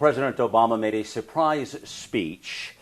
President Obama made a surprise speech.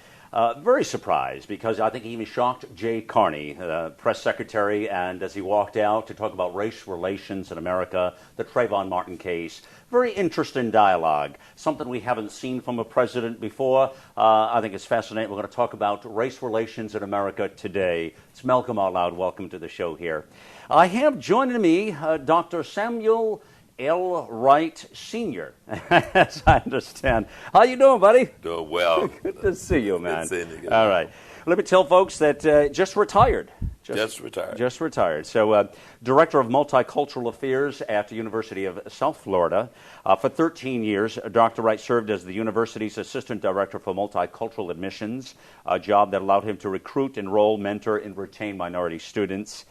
Very surprised, because I think he even shocked Jay Carney, press secretary, and as he walked out to talk about race relations in America, the Trayvon Martin case. Very interesting dialogue, something we haven't seen from a president before. I think it's fascinating. We're going to talk about race relations in America today. It's Malcolm Out Loud. Welcome to the show here. I have joining me Dr. Samuel L Wright Sr, as I understand. How you doing, buddy? Doing well. Good to see you, man. Good seeing you. All right. Let me tell folks that just retired. Just retired. Just retired. So, Director of Multicultural Affairs at the University of South Florida. For 13 years, Dr. Wright served as the university's Assistant Director for Multicultural Admissions, a job that allowed him to recruit, enroll, mentor, and retain minority students.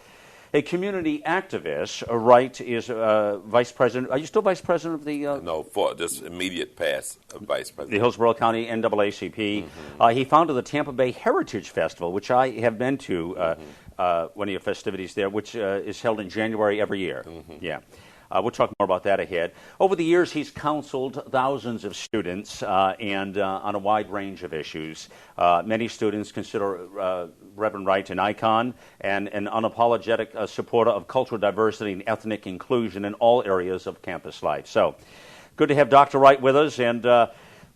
A community activist, Wright is vice president. Are you still vice president of the? No, for this immediate past of vice president. The Hillsborough County NAACP. Mm-hmm. He founded the Tampa Bay Heritage Festival, which I have been to, one of your festivities there, which is held in January every year. Mm-hmm. Yeah. We'll talk more about that ahead. Over the years, he's counseled thousands of students and on a wide range of issues. Many students consider Reverend Wright an icon and an unapologetic supporter of cultural diversity and ethnic inclusion in all areas of campus life. So, good to have Dr. Wright with us. And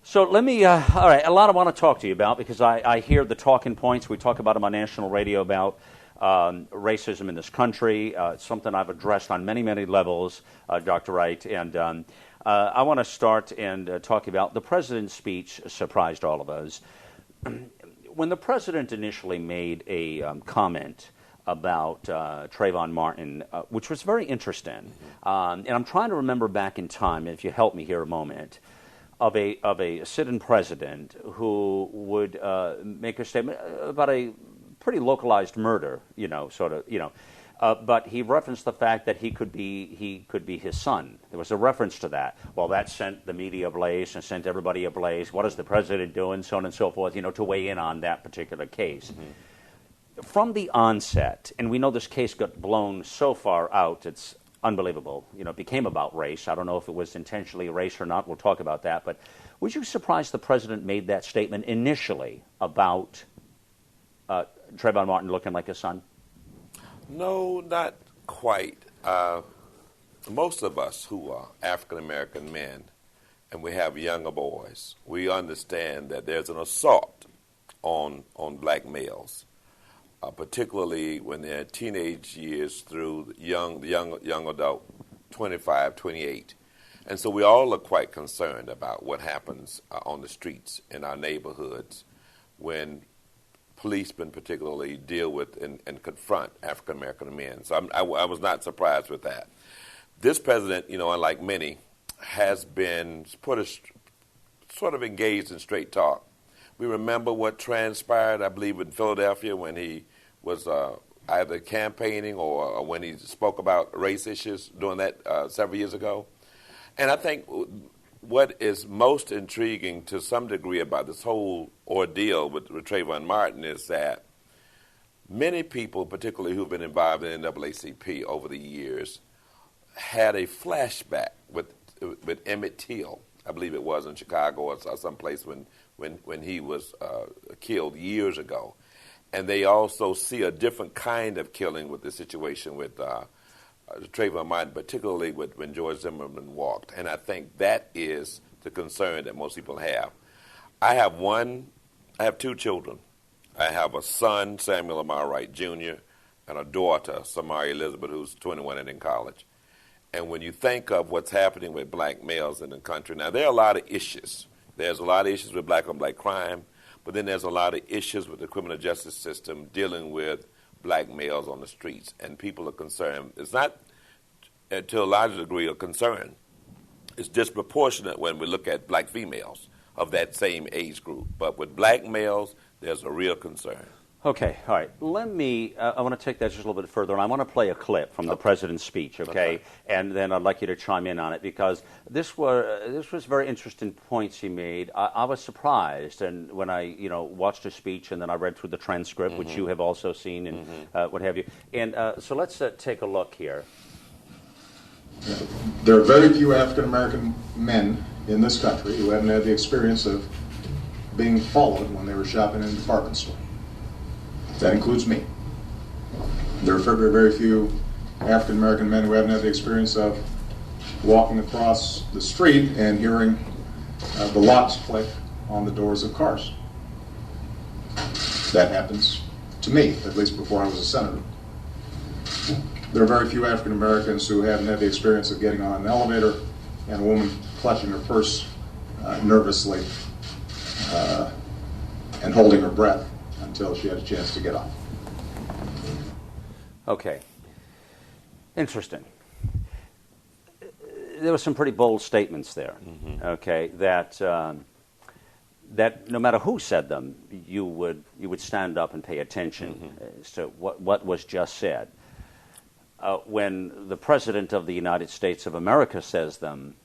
so let me, all right, a lot I want to talk to you about, because I hear the talking points. We talk about them on national radio about racism in this country. It's something I've addressed on many, many levels, Dr. Wright. And I want to start and talk about the president's speech. Surprised all of us. When the president initially made a comment about Trayvon Martin, which was very interesting, and I'm trying to remember back in time, if you help me here a moment, of a sit-in president who would make a statement about a pretty localized murder, but he referenced the fact that he could be his son. There was a reference to that. Well, that sent the media ablaze and sent everybody ablaze. What is the president doing? So on and so forth, to weigh in on that particular case. Mm-hmm. From the onset, and we know this case got blown so far out, it's unbelievable. It became about race. I don't know if it was intentionally race or not. We'll talk about that. But was you surprised the president made that statement initially about Trayvon Martin looking like his son? No, not quite. Most of us who are African-American men, and we have younger boys, we understand that there's an assault on black males, particularly when they're teenage years through young adult, 25, 28. And so we all are quite concerned about what happens on the streets in our neighborhoods when policemen particularly deal with and confront African-American men. So I was not surprised with that. This president, unlike many, has been sort of engaged in straight talk. We remember what transpired, I believe, in Philadelphia when he was either campaigning or when he spoke about race issues doing that several years ago. And I think what is most intriguing to some degree about this whole ordeal with Trayvon Martin is that many people, particularly who've been involved in NAACP over the years, had a flashback with Emmett Till, I believe it was in Chicago or someplace when he was killed years ago. And they also see a different kind of killing with the situation with Trayvon Martin, particularly when George Zimmerman walked. And I think that is the concern that most people have. I have two children. I have a son, Samuel Lamar Wright Jr., and a daughter, Samari Elizabeth, who's 21 and in college. And when you think of what's happening with black males in the country, now there are a lot of issues. There's a lot of issues with black on black crime, but then there's a lot of issues with the criminal justice system dealing with black males on the streets, and people are concerned. It's not, to a large degree, a concern. It's disproportionate when we look at black females of that same age group. But with black males, there's a real concern. Okay, all right. I want to take that just a little bit further, and I want to play a clip from the president's speech, okay? And then I'd like you to chime in on it, because this was very interesting points he made. I was surprised, and when I watched his speech, and then I read through the transcript, which you have also seen, and what have you. And so let's take a look here. There are very few African-American men in this country who haven't had the experience of being followed when they were shopping in a department store. That includes me. There are very, very few African American men who haven't had the experience of walking across the street and hearing the locks click on the doors of cars. That happens to me, at least before I was a senator. There are very few African Americans who haven't had the experience of getting on an elevator and a woman clutching her purse nervously and holding her breath until she had a chance to get off. Okay. Interesting. There were some pretty bold statements there, okay, that that no matter who said them, you would stand up and pay attention as to what was just said. When the President of the United States of America says them,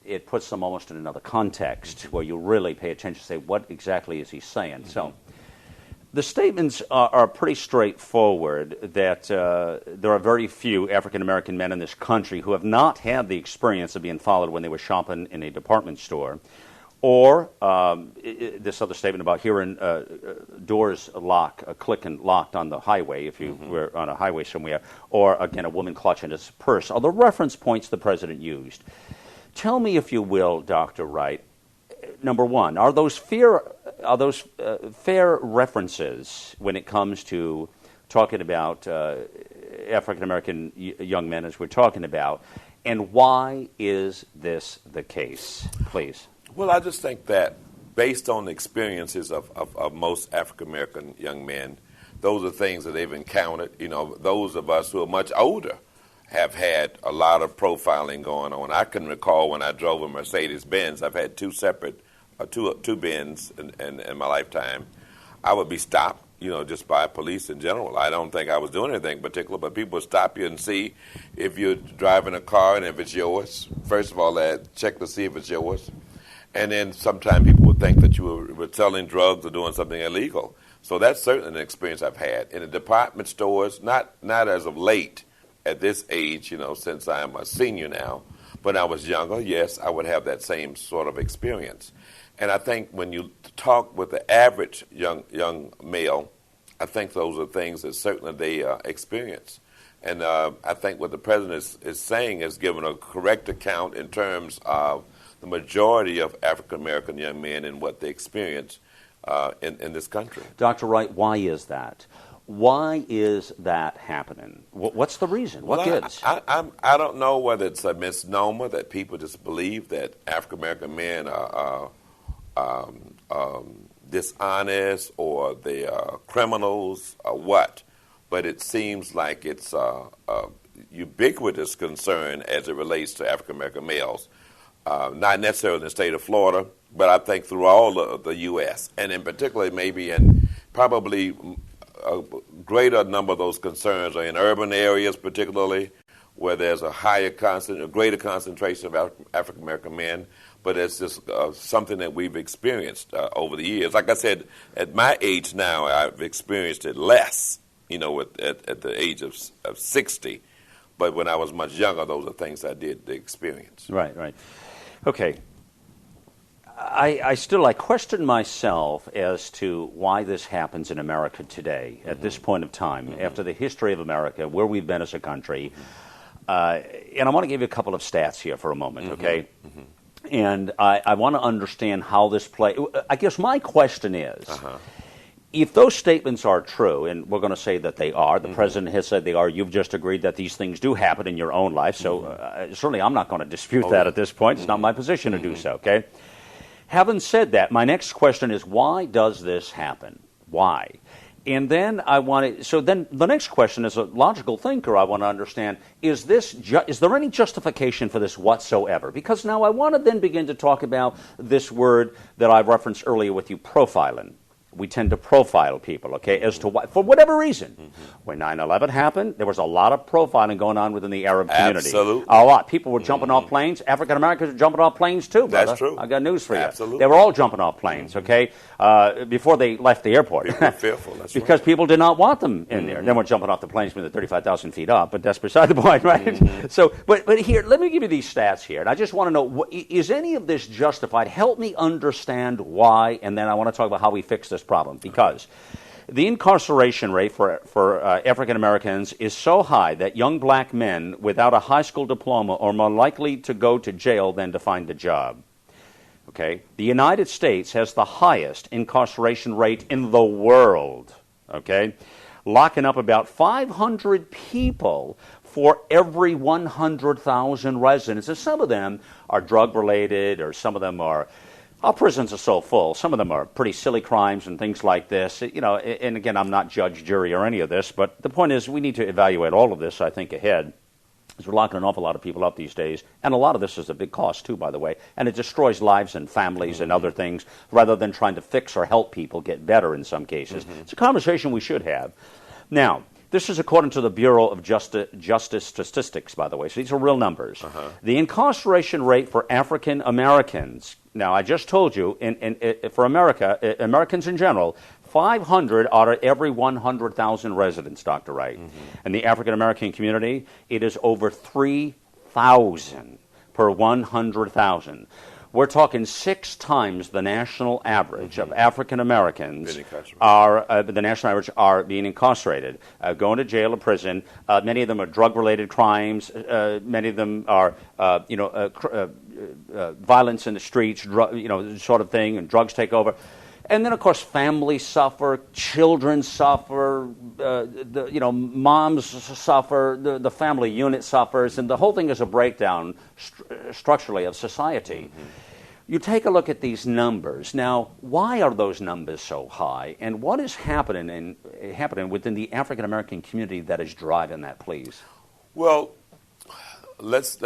it puts them almost in another context where you really pay attention to say, what exactly is he saying? So the statements are pretty straightforward that there are very few African-American men in this country who have not had the experience of being followed when they were shopping in a department store, or this other statement about hearing doors clicking locked on the highway if you were on a highway somewhere, or, again, a woman clutching his purse, are the reference points the President used. Tell me, if you will, Dr. Wright, number one, are those fair references when it comes to talking about African-American young men, as we're talking about, and why is this the case? Please. Well, I just think that based on the experiences of most African-American young men, those are things that they've encountered. You know, those of us who are much older have had a lot of profiling going on. I can recall when I drove a Mercedes-Benz, I've had two Benz in my lifetime. I would be stopped, you know, just by police in general. I don't think I was doing anything particular, but people would stop you and see if you're driving a car and if it's yours. First of all, they'd check to see if it's yours. And then sometimes people would think that you were selling drugs or doing something illegal. So that's certainly an experience I've had. In the department stores, not as of late at this age, you know, since I'm a senior now, but when I was younger, yes, I would have that same sort of experience. And I think when you talk with the average young male, I think those are things that certainly they experience. And I think what the President is saying is giving a correct account in terms of the majority of African-American young men and what they experience in this country. Dr. Wright, why is that? Why is that happening? What's the reason? What gives? I don't know whether it's a misnomer that people just believe that African-American men are dishonest or they are criminals or what, but it seems like it's a ubiquitous concern as it relates to African-American males. Not necessarily in the state of Florida, but I think through all of the U.S., and in particular maybe in probably a greater number of those concerns are in urban areas, particularly where there's a greater concentration of African-American men, but it's just something that we've experienced over the years. Like I said, at my age now, I've experienced it less, you know, at the age of 60, but when I was much younger, those are things I did experience. Right. Okay. I question myself as to why this happens in America today, at this point of time, after the history of America, where we've been as a country. And I want to give you a couple of stats here for a moment, okay? And I want to understand how this plays. I guess my question is, if those statements are true, and we're going to say that they are, the President has said they are, you've just agreed that these things do happen in your own life, so certainly I'm not going to dispute that at this point. It's not my position to do so, okay? Having said that, my next question is, why does this happen? Why? And then then the next question, as a logical thinker, I want to understand, is there any justification for this whatsoever? Because now I want to then begin to talk about this word that I referenced earlier with you, profiling. we tend to profile people, okay, as to why, for whatever reason. When 9/11 happened, there was a lot of profiling going on within the Arab community. Absolutely. A lot. People were jumping off planes. African Americans were jumping off planes too, brother. That's true. I got news for you. Absolutely. They were all jumping off planes, okay, before they left the airport. People were fearful. That's because people did not want them in there. They weren't jumping off the planes when they're 35,000 feet up, but that's beside the point, right? So, but here, let me give you these stats here, and I just want to know, is any of this justified? Help me understand why, and then I want to talk about how we fix this problem, because the incarceration rate for African Americans is so high that young black men without a high school diploma are more likely to go to jail than to find a job. Okay? The United States has the highest incarceration rate in the world. Okay? Locking up about 500 people for every 100,000 residents. And some of them are drug-related, or some of them are, our prisons are so full. Some of them are pretty silly crimes and things like this. You know, and again, I'm not judge, jury, or any of this, but the point is we need to evaluate all of this, I think, ahead. Because we're locking an awful lot of people up these days. And a lot of this is a big cost, too, by the way. And it destroys lives and families and other things, rather than trying to fix or help people get better in some cases. It's a conversation we should have. Now, this is according to the Bureau of Justice Statistics, by the way. So these are real numbers. The incarceration rate for African Americans, now I just told you, for America, Americans in general, 500 out of every 100,000 residents, Dr. Wright. In the African American community, it is over 3,000 per 100,000. We're talking 6 times the national average of African Americans are being incarcerated, going to jail or prison. Many of them are drug-related crimes. Many of them are, violence in the streets, sort of thing, and drugs take over. And then, of course, families suffer, children suffer, moms suffer, the family unit suffers, and the whole thing is a breakdown structurally of society. You take a look at these numbers. Now, why are those numbers so high, and what is happening within the African American community that is driving that, please? Well, let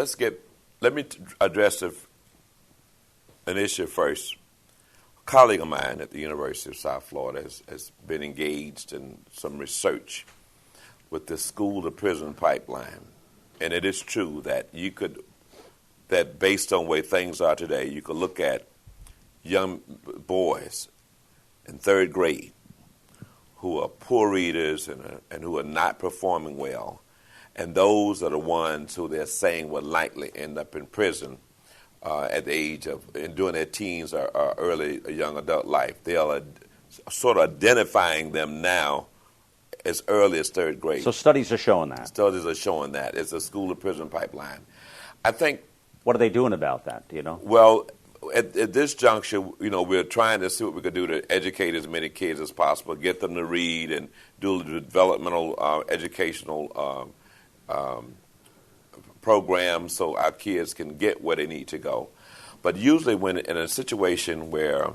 me address an issue first. A colleague of mine at the University of South Florida has been engaged in some research with the school-to-prison pipeline. And it is true that that based on the way things are today, you could look at young boys in 3rd grade who are poor readers and who are not performing well. And those are the ones who they're saying will likely end up in prison at the age of, and during their teens or early young adult life. They are sort of identifying them now as early as 3rd grade. So studies are showing that. Studies are showing that. It's a school-to-prison pipeline. I think. What are they doing about that, do you know? Well, at this juncture, we're trying to see what we could do to educate as many kids as possible, get them to read and do the developmental, educational programs so our kids can get where they need to go. But usually when in a situation where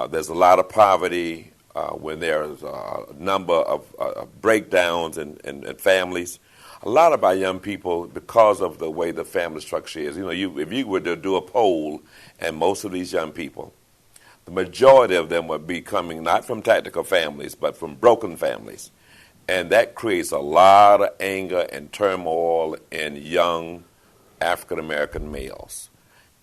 there's a lot of poverty, when there's a number of breakdowns in families, a lot of our young people, because of the way the family structure is, if you were to do a poll, and most of these young people, the majority of them would be coming not from tactical families, but from broken families. And that creates a lot of anger and turmoil in young African-American males.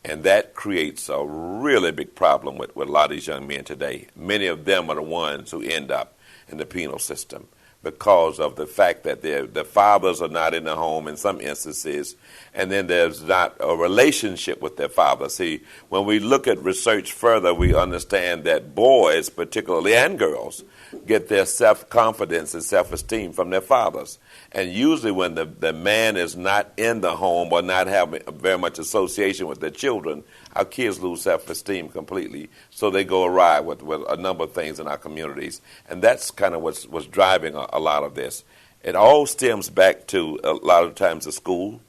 And that creates a really big problem with a lot of these young men today. Many of them are the ones who end up in the penal system because of the fact that their fathers are not in the home in some instances, and then there's not a relationship with their father. See, when we look at research further, we understand that boys, particularly, and girls, get their self-confidence and self-esteem from their fathers. And usually when the man is not in the home or not having very much association with their children, our kids lose self-esteem completely. So they go awry with a number of things in our communities. And that's kind of what's driving a lot of this. It all stems back to, a lot of times, the school.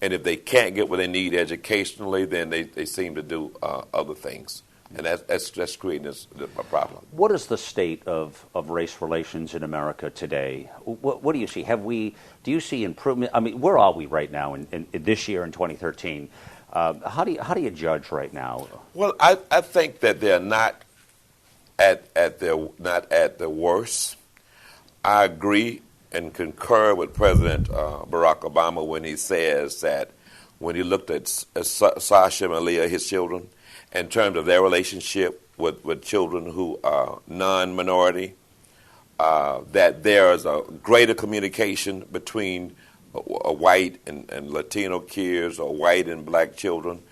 And if they can't get what they need educationally, then they seem to do other things. And that's creating a problem. What is the state of race relations in America today? What do you see? Do you see improvement? I mean, where are we right now in this year in 2013? How do you judge right now? Well, I think that they're not at their not at the worst. I agree and concur with President Barack Obama when he says that when he looked at Sasha and Malia, his children, in terms of their relationship with children who are non-minority, that there is a greater communication between white and Latino kids or white and black children,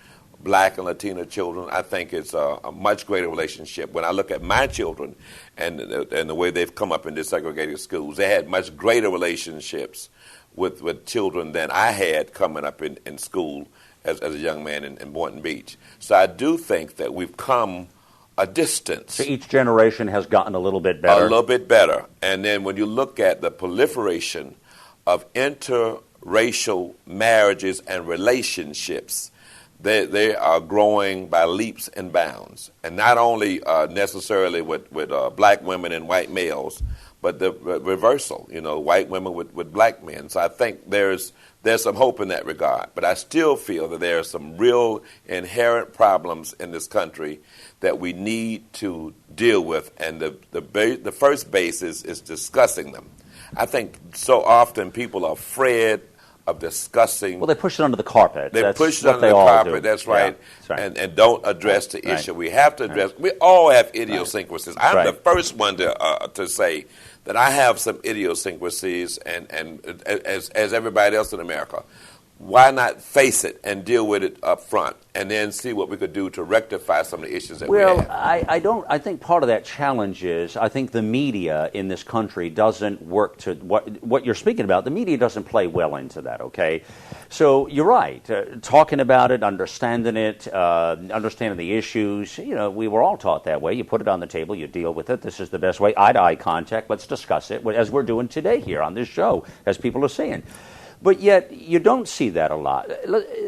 black and Latino children. I think it's a much greater relationship. When I look at my children and the way they've come up in desegregated schools, they had much greater relationships with children than I had coming up in school as a young man in Boynton Beach. So I do think that we've come a distance. So each generation has gotten a little bit better. A little bit better. And then when you look at the proliferation of interracial marriages and relationships, they are growing by leaps and bounds. And not only necessarily with black women and white males, but the reversal, white women with black men. So I think there's some hope in that regard. But I still feel that there are some real inherent problems in this country that we need to deal with. And the first basis is discussing them. I think so often people are afraid of discussing. Well, they push it under the carpet. They push it under the carpet. That's right. Yeah, that's right. And don't address the issue. We have to address. We all have idiosyncrasies. I'm the first one to say that I have some idiosyncrasies, and as everybody else in America. Why not face it and deal with it up front, and then see what we could do to rectify some of the issues that we have? Well, I think part of that challenge is I think the media in this country doesn't work to what you're speaking about. The media doesn't play well into that. Okay, so you're right. Talking about it, understanding it, understanding the issues. We were all taught that way. You put it on the table, you deal with it. This is the best way. Eye-to-eye contact. Let's discuss it, as we're doing today here on this show, as people are saying. But yet, you don't see that a lot.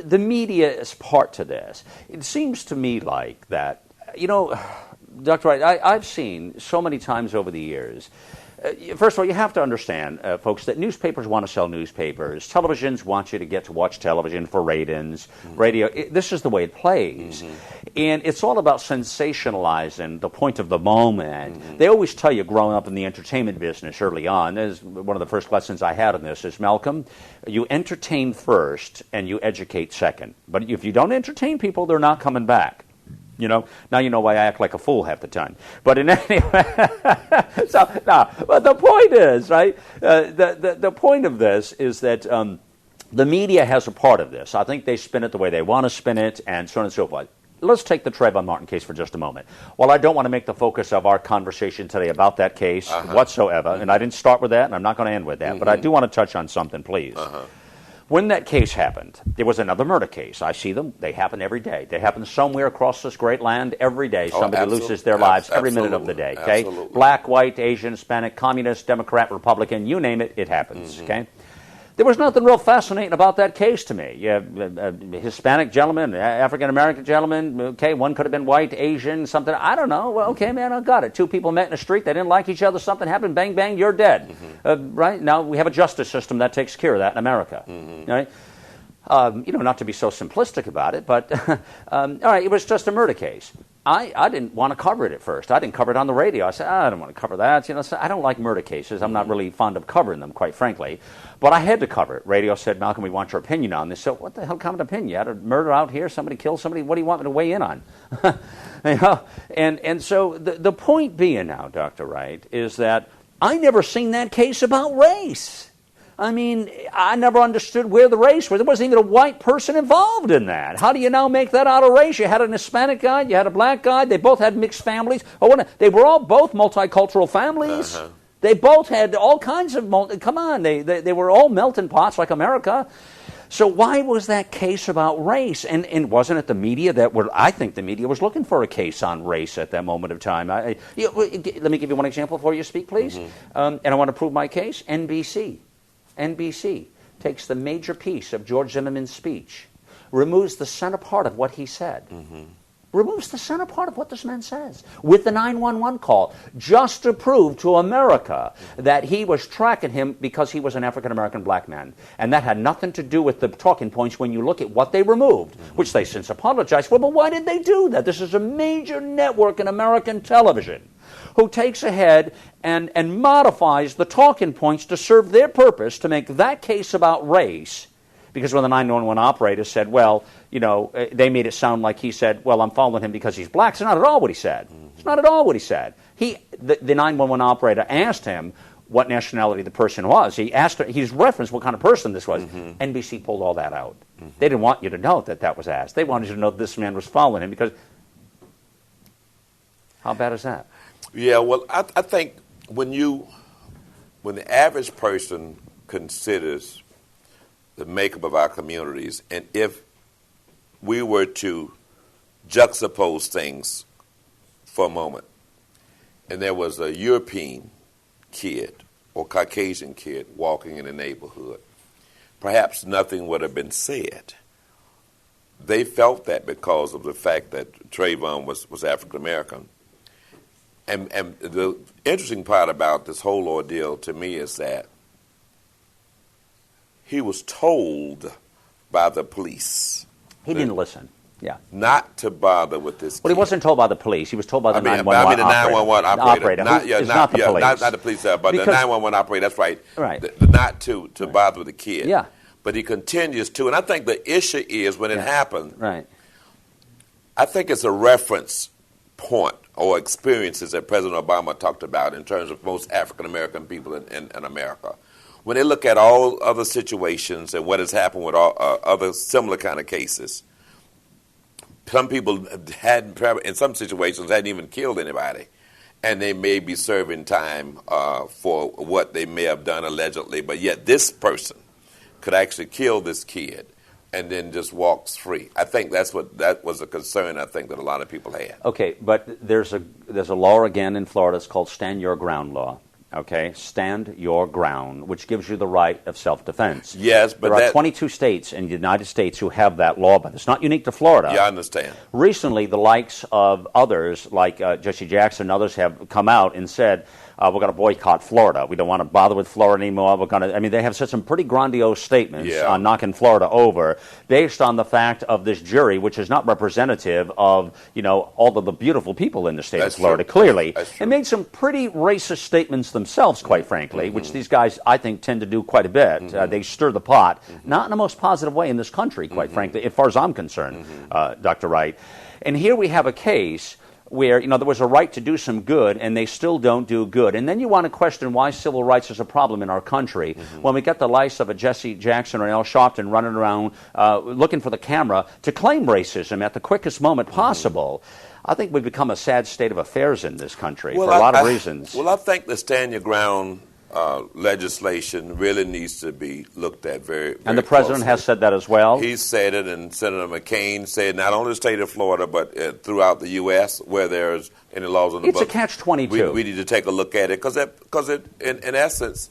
The media is part to this. It seems to me like that, Dr. Wright, I've seen so many times over the years. First of all, you have to understand, folks, that newspapers want to sell newspapers. Televisions want you to watch television for ratings. Mm-hmm. Radio, this is the way it plays. Mm-hmm. And it's all about sensationalizing the point of the moment. Mm-hmm. They always tell you, growing up in the entertainment business early on, this is one of the first lessons I had in this, is, Malcolm, you entertain first and you educate second. But if you don't entertain people, they're not coming back. Now you know why I act like a fool half the time. But in any way, but the point is, right? The point of this is that the media has a part of this. I think they spin it the way they want to spin it, and so on and so forth. Let's take the Trayvon Martin case for just a moment. While I don't want to make the focus of our conversation today about that case whatsoever, and I didn't start with that, and I'm not going to end with that, but I do want to touch on something, please. When that case happened, there was another murder case. I see them. They happen every day. They happen somewhere across this great land every day. Somebody loses their lives every minute of the day. Okay? Absolutely. Black, white, Asian, Hispanic, communist, Democrat, Republican, you name it, it happens. Okay? There was nothing real fascinating about that case to me. You have a Hispanic gentleman, African-American gentleman, okay, one could have been white, Asian, something, I don't know. Well, okay, man, I got it. Two people met in the street, they didn't like each other, something happened, bang, bang, you're dead. Right? Now we have a justice system that takes care of that in America. Right? Not to be so simplistic about it, but all right, it was just a murder case. I didn't want to cover it at first. I didn't cover it on the radio. I said, I don't want to cover that. So I don't like murder cases. I'm not really fond of covering them, quite frankly. But I had to cover it. Radio said, Malcolm, we want your opinion on this. So what the hell kind of opinion? You had a murder out here? Somebody killed somebody? What do you want me to weigh in on? And so the point being now, Dr. Wright, is that I never seen that case about race. I mean, I never understood where the race was. There wasn't even a white person involved in that. How do you now make that out of race? You had an Hispanic guy, you had a black guy, they both had mixed families. They were all both multicultural families. They both had all kinds of, come on, they were all melting pots like America. So why was that case about race? And wasn't it the media I think the media was looking for a case on race at that moment of time. Let me give you one example before you speak, please. And I want to prove my case. NBC takes the major piece of George Zimmerman's speech, removes the center part of what he said, removes the center part of what this man says, with the 911 call, just to prove to America that he was tracking him because he was an African-American black man. And that had nothing to do with the talking points when you look at what they removed, which they since apologized for. But why did they do that? This is a major network in American television. who takes ahead and modifies the talking points to serve their purpose to make that case about race. Because when the 911 operator said, well, they made it sound like he said, well, I'm following him because he's black. It's not at all what he said. It's not at all what he said. The 911 operator asked him what nationality the person was. He's referenced what kind of person this was. NBC pulled all that out. They didn't want you to know that was asked. They wanted you to know that this man was following him because how bad is that? Yeah, well, I think when the average person considers the makeup of our communities, and if we were to juxtapose things for a moment, and there was a European kid or Caucasian kid walking in the neighborhood, perhaps nothing would have been said. They felt that because of the fact that Trayvon was African American. And the interesting part about this whole ordeal to me is that he was told by the police. He didn't listen. Yeah. Not to bother with this kid. Well, he wasn't told by the police. He was told by the 911 operator. Not the police. Not the police, but the 911 operator. That's right. Right. Not to bother with the kid. Yeah. But he continues to. And I think the issue is when it happened, right. I think it's a reference point or experiences that President Obama talked about in terms of most African-American people in America. When they look at all other situations and what has happened with all other similar kind of cases, some people in some situations hadn't even killed anybody, and they may be serving time for what they may have done allegedly, but yet this person could actually kill this kid and then just walks free. I think that was a concern I think that a lot of people had. Okay, but there's a law again in Florida. It's called Stand Your Ground law. Okay, stand your ground, which gives you the right of self-defense. Yes, but there are 22 states in the United States who have that law, but it's not unique to Florida. Yeah, I understand. Recently, the likes of others, like Jesse Jackson and others, have come out and said, we're going to boycott Florida. We don't want to bother with Florida anymore. They have said some pretty grandiose statements on knocking Florida over based on the fact of this jury, which is not representative of, all of the beautiful people in the state of Florida, clearly. They made some pretty racist statements themselves, quite frankly, which these guys, I think, tend to do quite a bit. They stir the pot, not in the most positive way in this country, quite frankly, as far as I'm concerned, Dr. Wright. And here we have a case where, there was a right to do some good, and they still don't do good. And then you want to question why civil rights is a problem in our country when we get the likes of a Jesse Jackson or an Al Sharpton running around looking for the camera to claim racism at the quickest moment possible. I think we've become a sad state of affairs in this country for a lot of reasons. Well, I think the Stand Your Ground legislation really needs to be looked at very and the president closely. Has said that as well. He said it, and Senator McCain said not only the state of Florida, but throughout the U.S. where there's any laws on the books. It's a catch-22. We need to take a look at it because in essence,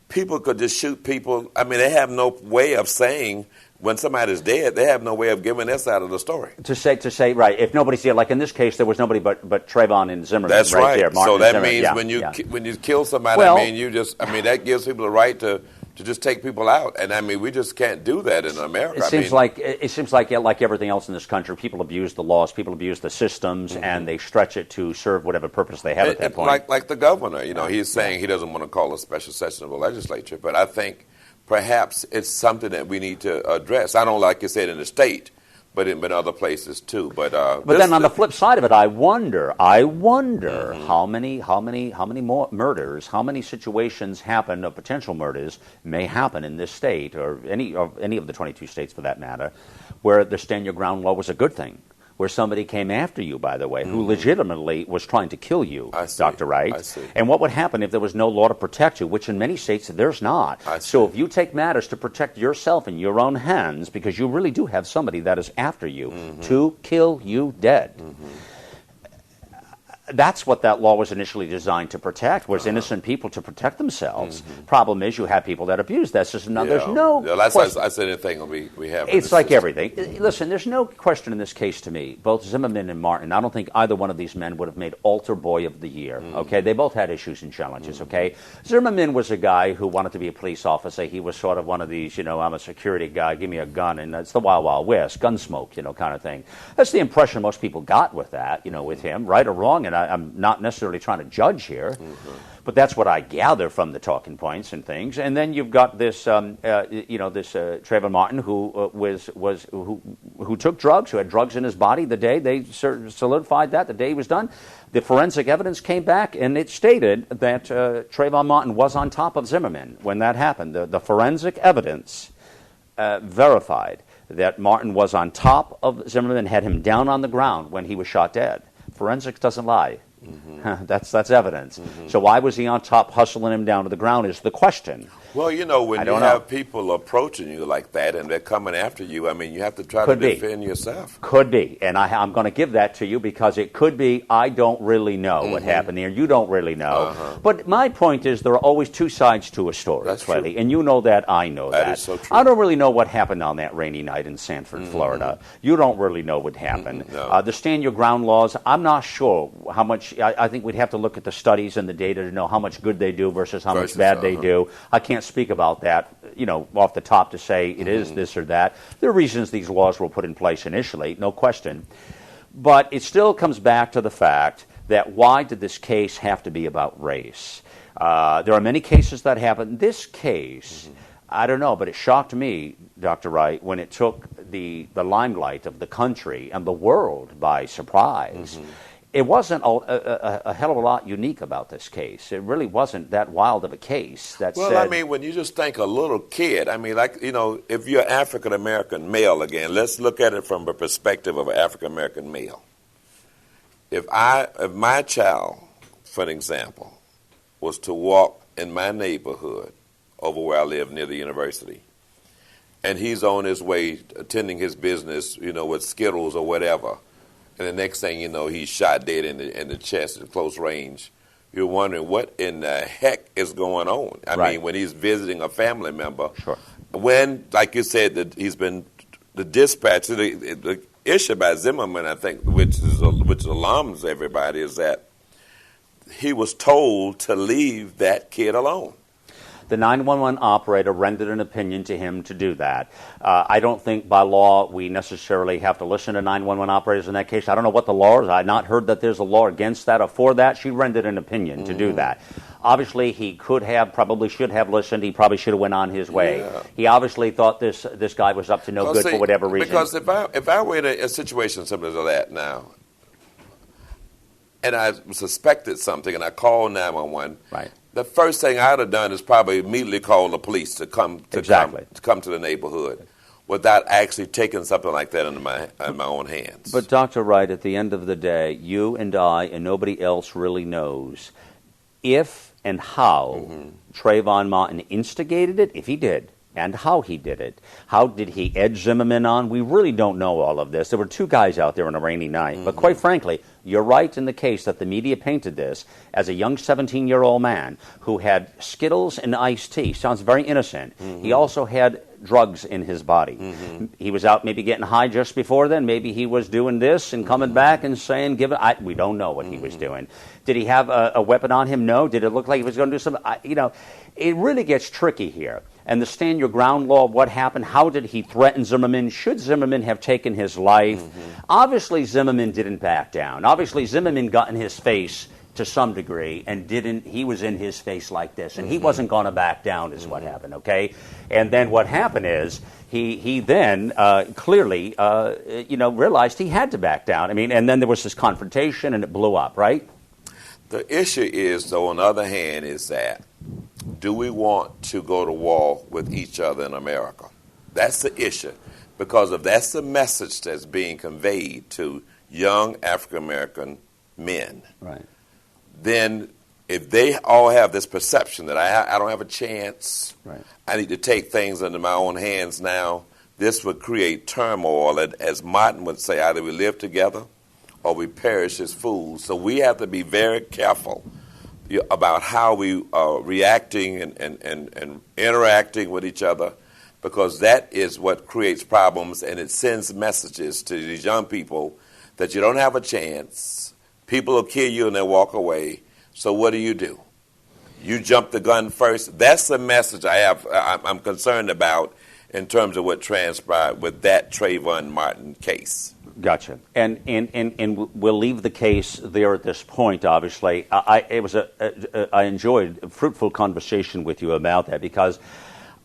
people could just shoot people. They have no way of saying when somebody's dead. They have no way of giving their side of the story. To say, right, if nobody's there, like in this case, there was nobody but Trayvon and Zimmerman. That's right. There, so that means when you kill somebody, that gives people the right to just take people out, and we just can't do that in America. It seems like everything else in this country, people abuse the laws, people abuse the systems, and they stretch it to serve whatever purpose they have at that point. Like the governor, he's saying he doesn't want to call a special session of the legislature, but I think perhaps it's something that we need to address. I don't like you said in the state, but in other places too. But then on the flip side of it, I wonder how many more murders, how many situations happen of potential murders may happen in this state or any of the 22 states for that matter, where the Stand Your Ground law was a good thing. Where somebody came after you, by the way, who legitimately was trying to kill you, Dr. Wright. I see. And what would happen if there was no law to protect you, which in many states there's not. So if you take matters to protect yourself in your own hands, because you really do have somebody that is after you to kill you dead. That's what that law was initially designed to protect, was innocent people to protect themselves. Problem is, you have people that abuse that system. Now, there's no question. I said anything we have. It's like everything. Listen, there's no question in this case to me. Both Zimmerman and Martin, I don't think either one of these men would have made Altar Boy of the Year. Okay, they both had issues and challenges. Okay, Zimmerman was a guy who wanted to be a police officer. He was sort of one of these, I'm a security guy. Give me a gun, and it's the Wild Wild West, Gunsmoke, kind of thing. That's the impression most people got with that, with him, right or wrong. And I'm not necessarily trying to judge here, but that's what I gather from the talking points and things. And then you've got this, Trayvon Martin, who took drugs, who had drugs in his body the day they solidified that, the day he was done. The forensic evidence came back, and it stated that Trayvon Martin was on top of Zimmerman when that happened. The forensic evidence verified that Martin was on top of Zimmerman and had him down on the ground when he was shot dead. Forensics doesn't lie. That's evidence. So why was he on top hustling him down to the ground is the question. Well, when you have people approaching you like that and they're coming after you, I mean, you have to try to defend yourself. Could be. And I'm going to give that to you because it could be I don't really know what happened here. You don't really know. But my point is there are always two sides to a story. That's Clearly. true. And you know that. I know that. That is so true. I don't really know what happened on that rainy night in Sanford, Florida. You don't really know what happened. No. The stand your ground laws, I'm not sure how much. I think we'd have to look at the studies and the data to know how much good they do versus how much bad they do. I can't speak about that, off the top to say it is this or that. There are reasons these laws were put in place initially, no question. But it still comes back to the fact that why did this case have to be about race? There are many cases that happen. This case, I don't know, but it shocked me, Dr. Wright, when it took the limelight of the country and the world by surprise. It wasn't a hell of a lot unique about this case. It really wasn't that wild of a case. I mean, when you just think a little kid, I mean, if you're African-American male again, let's look at it from the perspective of an African-American male. If my child, for an example, was to walk in my neighborhood over where I live near the university, and he's on his way attending his business, with Skittles or whatever, and the next thing you know, he's shot dead in the chest at close range. You're wondering what in the heck is going on. I mean, when he's visiting a family member, when, like you said, that he's been the dispatch, the issue by Zimmerman, I think, which alarms everybody, is that he was told to leave that kid alone. The 911 operator rendered an opinion to him to do that. I don't think by law we necessarily have to listen to 911 operators in that case. I don't know what the law is. I've not heard that there's a law against that or for that. She rendered an opinion to do that. Obviously, he probably should have listened. He probably should have went on his way. Yeah. He obviously thought this guy was up to no good for whatever reason. Because if I were in a situation similar to that now, and I suspected something, and I called 911, the first thing I'd have done is probably immediately call the police to come to the neighborhood, without actually taking something like that in my own hands. But Dr. Wright, at the end of the day, you and I and nobody else really knows if and how Trayvon Martin instigated it, if he did, and how he did it. How did he edge Zimmerman on? We really don't know all of this. There were two guys out there on a rainy night. But quite frankly, you're right in the case that the media painted this as a young 17-year-old man who had Skittles and iced tea. Sounds very innocent. He also had drugs in his body. He was out maybe getting high just before then. Maybe he was doing this and coming back and saying, we don't know what he was doing. Did he have a weapon on him? No. Did it look like he was going to do something? It really gets tricky here. And the stand your ground law, what happened? How did he threaten Zimmerman? Should Zimmerman have taken his life? Obviously, Zimmerman didn't back down. Obviously, Zimmerman got in his face to some degree and he was in his face like this, and he wasn't going to back down is what happened, okay? And then what happened is he then clearly, realized he had to back down. I mean, and then there was this confrontation and it blew up, right? The issue is, though, on the other hand, is that do we want to go to war with each other in America? That's the issue. Because if that's the message that's being conveyed to young African-American men, then if they all have this perception that I don't have a chance, I need to take things into my own hands now, this would create turmoil. And as Martin would say, either we live together or we perish as fools. So we have to be very careful about how we are reacting and interacting with each other, because that is what creates problems, and it sends messages to these young people that you don't have a chance, people will kill you and they'll walk away, so what do? You jump the gun first. That's the message I'm concerned about in terms of what transpired with that Trayvon Martin case. Gotcha. And we'll leave the case there at this point, obviously. I enjoyed a fruitful conversation with you about that because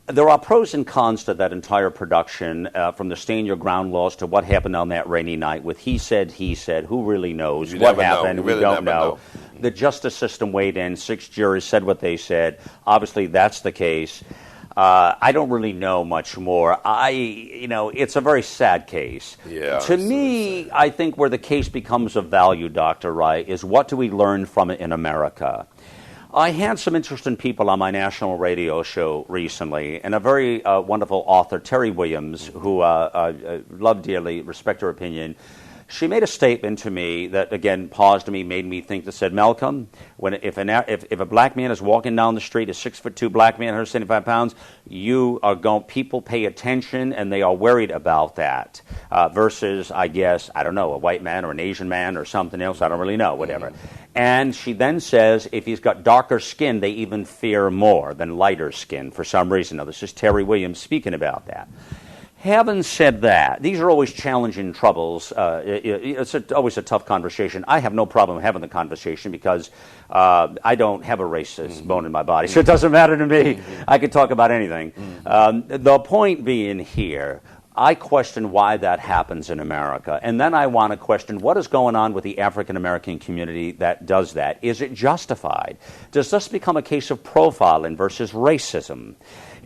there are pros and cons to that entire production, from the Stand Your Ground laws to what happened on that rainy night with he said, who really knows what happened, we don't know. The justice system weighed in, 6 juries said what they said. Obviously, that's the case. I don't really know much more. It's a very sad case. Yeah, to me, I think where the case becomes of value, Dr. Wright, is what do we learn from it in America? I had some interesting people on my national radio show recently, and a very wonderful author, Terry Williams, who I love dearly, respect her opinion. She made a statement to me that, again, paused me, made me think, that said, Malcolm, if a black man is walking down the street, a 6'2" black man, 175 pounds, people pay attention and they are worried about that. Versus, I guess, I don't know, a white man or an Asian man or something else, I don't really know, whatever. And she then says if he's got darker skin, they even fear more than lighter skin for some reason. Now, this is Terry Williams speaking about that. Having said that, these are always challenging troubles. It's always a tough conversation. I have no problem having the conversation because I don't have a racist bone in my body, so it doesn't matter to me. I can talk about anything. The point being here, I question why that happens in America, and then I want to question what is going on with the African-American community that does that. Is it justified? Does this become a case of profiling versus racism?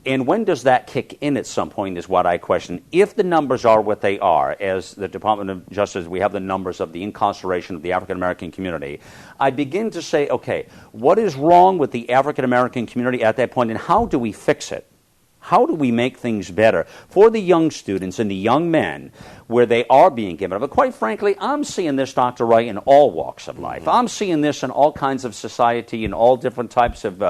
And when does that kick in at some point is what I question. If the numbers are what they are, as the Department of Justice, we have the numbers of the incarceration of the African-American community, I begin to say, okay, what is wrong with the African-American community at that point, and how do we fix it? How do we make things better for the young students and the young men where they are being given up? But quite frankly, I'm seeing this, Dr. Wright, in all walks of life. I'm seeing this in all kinds of society, in all different types of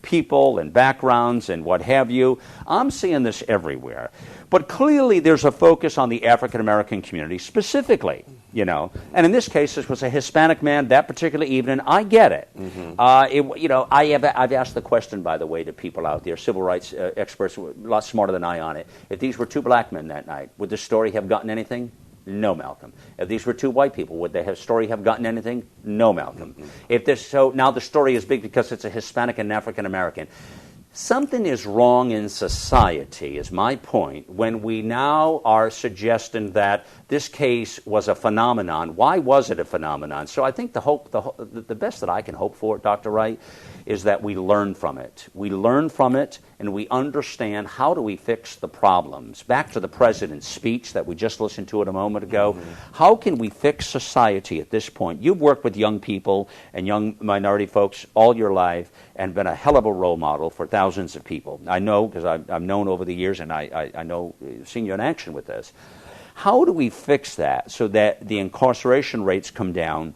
people and backgrounds and what have you. I'm seeing this everywhere. But clearly there's a focus on the African-American community specifically, And in this case, this was a Hispanic man that particular evening. I get it. I've asked the question, by the way, to people out there, civil rights experts, a lot smarter than I on it. If these were two black men that night, would the story have gotten anything? No, Malcolm. If these were two white people, would the story have gotten anything? No, Malcolm. So now the story is big because it's a Hispanic and African-American. Something is wrong in society, is my point, when we now are suggesting that this case was a phenomenon. Why was it a phenomenon? So I think the best that I can hope for, Dr. Wright, is that we learn from it. We learn from it and we understand how do we fix the problems. Back to the president's speech that we just listened to a moment ago. How can we fix society at this point? You've worked with young people and young minority folks all your life and been a hell of a role model for thousands of people. I know because I've known over the years and I know, seen you in action with this. How do we fix that so that the incarceration rates come down?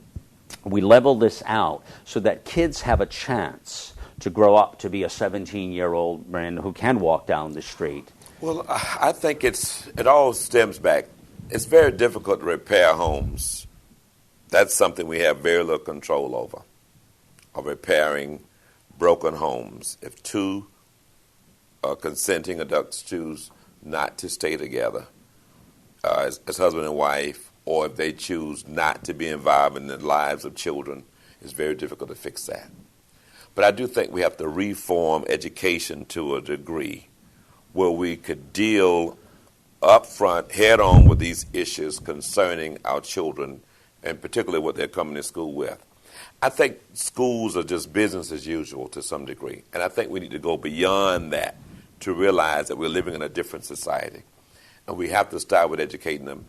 We level this out so that kids have a chance to grow up to be a 17-year-old man who can walk down the street. Well, I think it all stems back. It's very difficult to repair homes. That's something we have very little control over, of repairing broken homes. If two consenting adults choose not to stay together as husband and wife, or if they choose not to be involved in the lives of children, it's very difficult to fix that. But I do think we have to reform education to a degree where we could deal up front, head on with these issues concerning our children, and particularly what they're coming to school with. I think schools are just business as usual to some degree, and I think we need to go beyond that to realize that we're living in a different society. And we have to start with educating them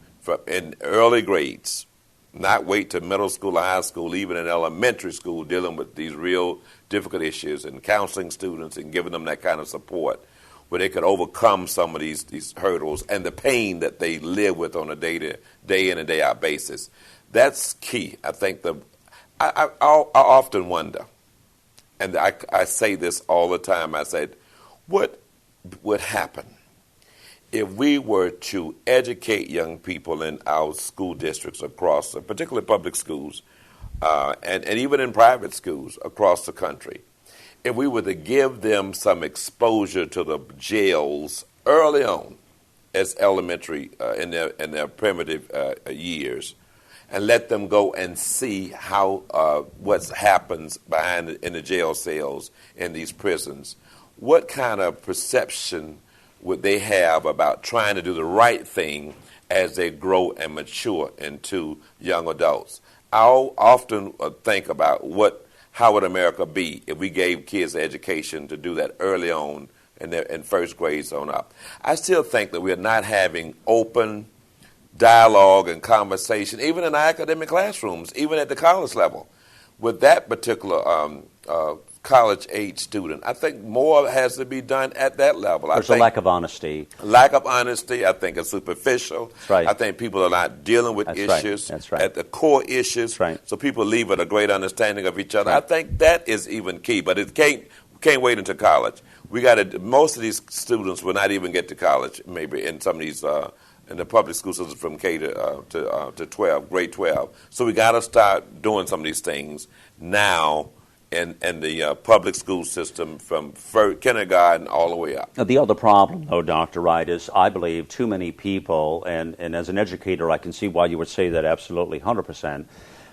in early grades, not wait to middle school or high school, even in elementary school, dealing with these real difficult issues and counseling students and giving them that kind of support where they could overcome some of these hurdles and the pain that they live with on a day in and day out basis. That's key. I think I often wonder, and I say this all the time, I said, what would happen if we were to educate young people in our school districts across, particularly public schools, and even in private schools across the country, if we were to give them some exposure to the jails early on, as elementary in their primitive years, and let them go and see how what happens in the jail cells in these prisons. What kind of perception would they have about trying to do the right thing as they grow and mature into young adults? I often think about how would America be if we gave kids the education to do that early on in first grades on up. I still think that we're not having open dialogue and conversation, even in our academic classrooms, even at the college level, with that particular college-age student. I think more has to be done at that level. There's a lack of honesty. Lack of honesty, I think, is superficial. That's right. I think people are not dealing with issues That's right. at the core issues, That's right. so people leave with a great understanding of each other. Right. I think that is even key, but it can't wait until college. Most of these students will not even get to college, maybe in some of these in the public school system from K to 12, grade 12. So we got to start doing some of these things now in the public school system from kindergarten all the way up. Now, the other problem, though, Dr. Wright, is I believe too many people, and as an educator I can see why you would say that absolutely 100%,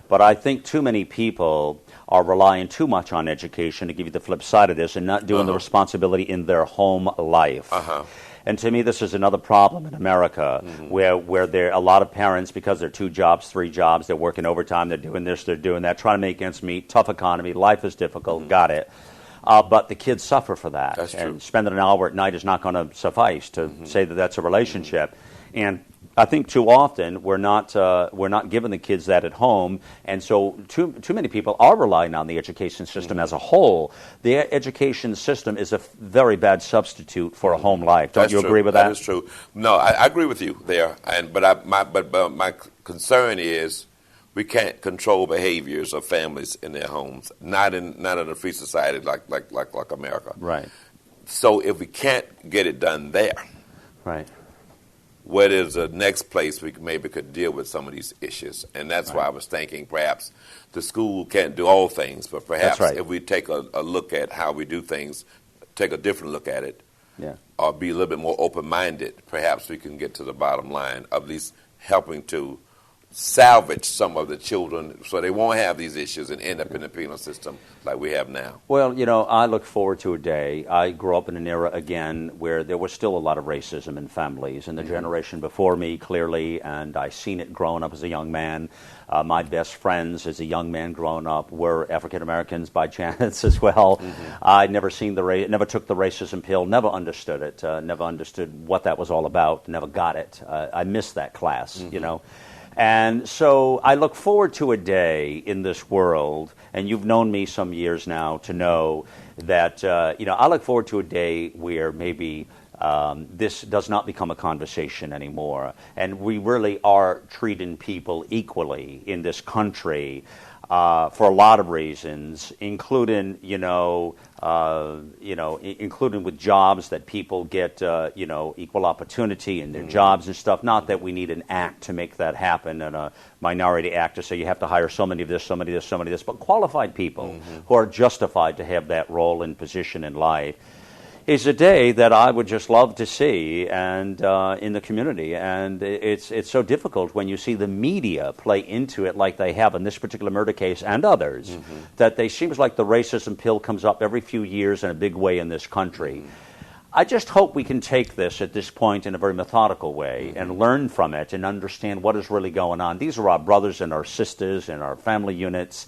but I think too many people are relying too much on education, to give you the flip side of this, and not doing the responsibility in their home life. And to me, this is another problem in America, where there a lot of parents, because they're 2 jobs, 3 jobs, they're working overtime, they're doing this, they're doing that, trying to make ends meet, tough economy, life is difficult, got it. But the kids suffer for that. That's true. And spending an hour at night is not going to suffice to say that that's a relationship. And I think too often we're not giving the kids that at home, and so too many people are relying on the education system as a whole. The education system is a very bad substitute for a home life. Don't you agree with that? That is true. No, I agree with you there. But my concern is we can't control behaviors of families in their homes. Not in a free society like America. Right. So if we can't get it done there, right. what is the next place we maybe could deal with some of these issues? And that's why I was thinking perhaps the school can't do all things, but perhaps if we take a look at how we do things, take a different look at it, or be a little bit more open-minded, perhaps we can get to the bottom line of at least helping to salvage some of the children so they won't have these issues and end up in the penal system like we have now. Well, I look forward to a day. I grew up in an era, again, where there was still a lot of racism in families, and the generation before me, clearly, and I seen it growing up as a young man. My best friends as a young man growing up were African Americans by chance as well. I'd never never took the racism pill, never understood it, never understood what that was all about, never got it. I missed that class, And so I look forward to a day in this world, and you've known me some years now to know that, I look forward to a day where maybe this does not become a conversation anymore, and we really are treating people equally in this country for a lot of reasons, including, including with jobs that people get, equal opportunity in their jobs and stuff. Not that we need an act to make that happen, and a minority act to say you have to hire somebody of this, somebody of this, somebody of this, but qualified people who are justified to have that role and position in life is a day that I would just love to see and in the community. And it's so difficult when you see the media play into it like they have in this particular murder case and others, that they seems like the racism pill comes up every few years in a big way in this country. I just hope we can take this at this point in a very methodical way and learn from it and understand what is really going on. These are our brothers and our sisters and our family units.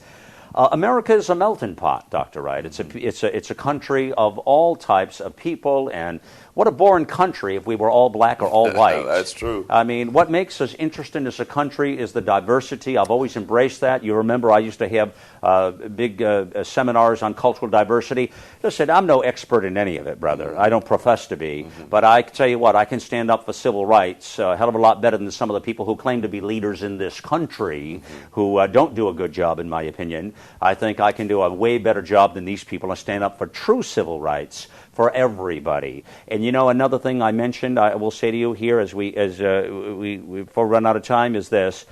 America is a melting pot, Dr. Wright. It's a country of all types of people, and what a boring country if we were all black or all white. That's true. I mean, what makes us interesting as a country is the diversity. I've always embraced that. You remember I used to have big seminars on cultural diversity. Listen, I'm no expert in any of it, brother. I don't profess to be. But I tell you what, I can stand up for civil rights a hell of a lot better than some of the people who claim to be leaders in this country who don't do a good job, in my opinion. I think I can do a way better job than these people and stand up for true civil rights for everybody. And another thing I mentioned, I will say to you here as we before we run out of time, is this: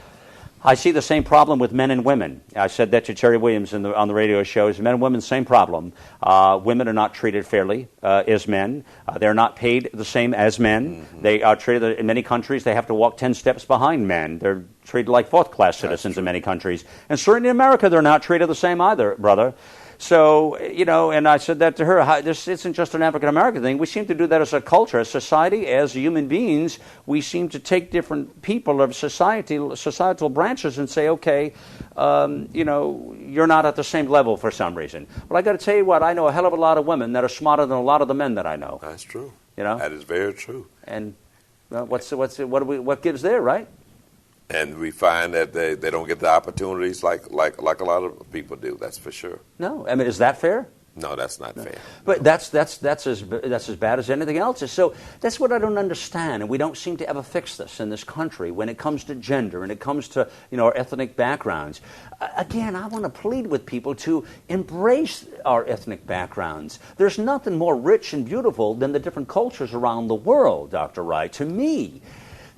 I see the same problem with men and women. I said that to Terry Williams on the radio shows. Men and women, same problem. Women are not treated fairly as men. They're not paid the same as men. Mm-hmm. They are treated, in many countries, they have to walk 10 steps behind men. They're treated like fourth-class citizens in many countries. And certainly in America, they're not treated the same either, brother. So, you know, and I said that to her, this isn't just an African-American thing. We seem to do that as a culture, as society, as human beings. We seem to take different people of societal branches and say, okay, you know, you're not at the same level for some reason. But I got to tell you what, I know a hell of a lot of women that are smarter than a lot of the men that I know. That's true. You know? That is very true. And what gives there, right? And we find that they don't get the opportunities like a lot of people do. That's for sure. No, I mean, is that fair? No, that's not fair. But that's as bad as anything else. So that's what I don't understand, and we don't seem to ever fix this in this country when it comes to gender and it comes to, you know, our ethnic backgrounds. Again, I want to plead with people to embrace our ethnic backgrounds. There's nothing more rich and beautiful than the different cultures around the world, Dr. Wright, to me.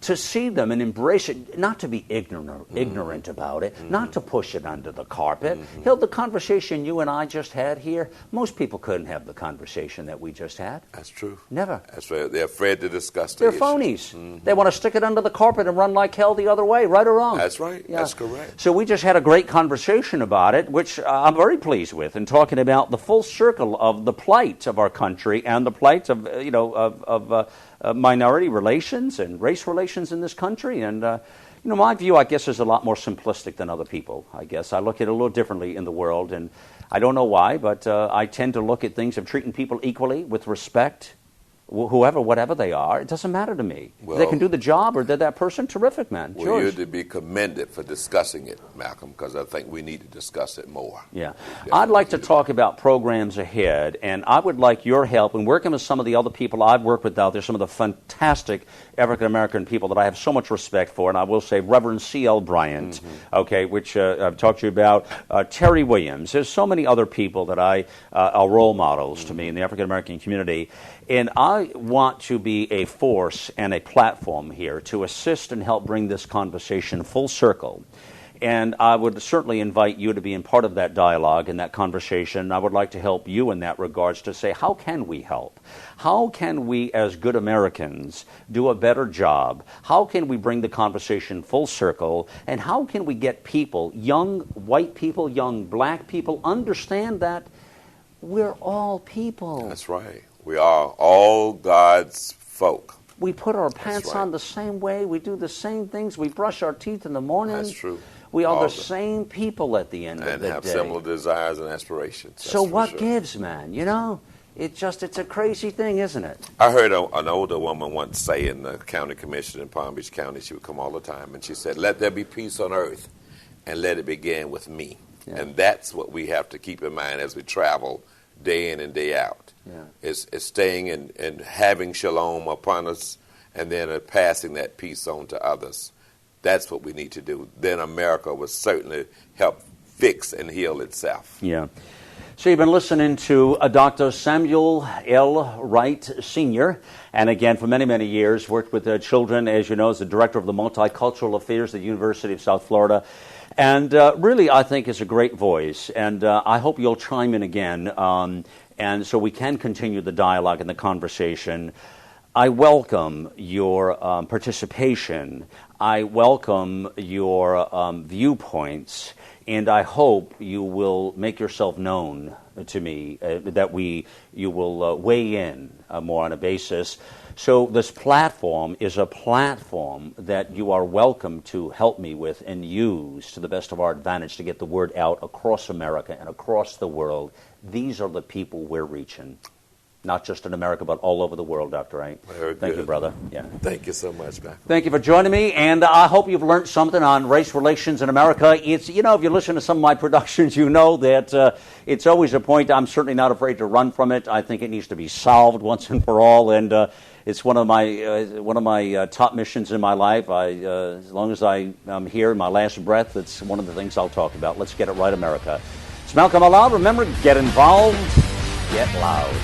To see them and embrace it, not to be ignorant about it, not to push it under the carpet. Hill, the conversation you and I just had here, most people couldn't have the conversation that we just had. That's true. Never. That's right. They're afraid to discuss the They're issue. phonies. They want to stick it under the carpet and run like hell the other way, right or wrong. That's right. Yeah. That's correct. So we just had a great conversation about it, which I'm very pleased with, and talking about the full circle of the plight of our country and the plight of, you know, minority relations and race relations in this country. And, you know, my view, I guess, is a lot more simplistic than other people, I guess. I look at it a little differently in the world, and I don't know why, but I tend to look at things of treating people equally with respect, whoever, whatever they are. It doesn't matter to me. Well, if they can do the job or they're that person, terrific, man. Well, George, you're to be commended for discussing it, Malcolm, because I think we need to discuss it more. Yeah. I'd like to talk about programs ahead, and I would like your help in working with some of the other people I've worked with out there, some of the fantastic African-American people that I have so much respect for, and I will say Reverend C.L. Bryant, okay, which I've talked to you about, Terry Williams. There's so many other people that are role models to me in the African-American community. And I want to be a force and a platform here to assist and help bring this conversation full circle. And I would certainly invite you to be in part of that dialogue and that conversation. I would like to help you in that regards to say, how can we help? How can we, as good Americans, do a better job? How can we bring the conversation full circle? And how can we get people, young white people, young black people, understand that we're all people? That's right. We are all God's folk. We put our pants on the same way. We do the same things. We brush our teeth in the morning. That's true. We are the same people at the end of the day. And have similar desires and aspirations. So what gives, man? You know, it's a crazy thing, isn't it? I heard an older woman once say in the county commission in Palm Beach County, she would come all the time, and she said, let there be peace on earth, and let it begin with me. Yeah. And that's what we have to keep in mind as we travel day in and day out. Yeah. It's staying and having shalom upon us, and then passing that peace on to others. That's what we need to do. Then America will certainly help fix and heal itself. Yeah. So you've been listening to Dr. Samuel L. Wright Sr., and again, for many, many years, worked with children, as you know, as the Director of the Multicultural Affairs at the University of South Florida. And really, I think is a great voice, and I hope you'll chime in again, and so we can continue the dialogue and the conversation. I welcome your participation. I welcome your viewpoints, and I hope you will make yourself known to me, that you will weigh in more on a basis. So this platform is a platform that you are welcome to help me with and use to the best of our advantage to get the word out across America and across the world. These are the people we're reaching. Not just in America, but all over the world, Dr. Wright. Thank you, brother. Yeah. Thank you so much, man. Thank you for joining me, and I hope you've learned something on race relations in America. It's, you know, if you listen to some of my productions, you know that it's always a point. I'm certainly not afraid to run from it. I think it needs to be solved once and for all, and it's one of my top missions in my life. As long as I'm here in my last breath, it's one of the things I'll talk about. Let's get it right, America. It's Malcolm Aloud. Remember, get involved, get loud.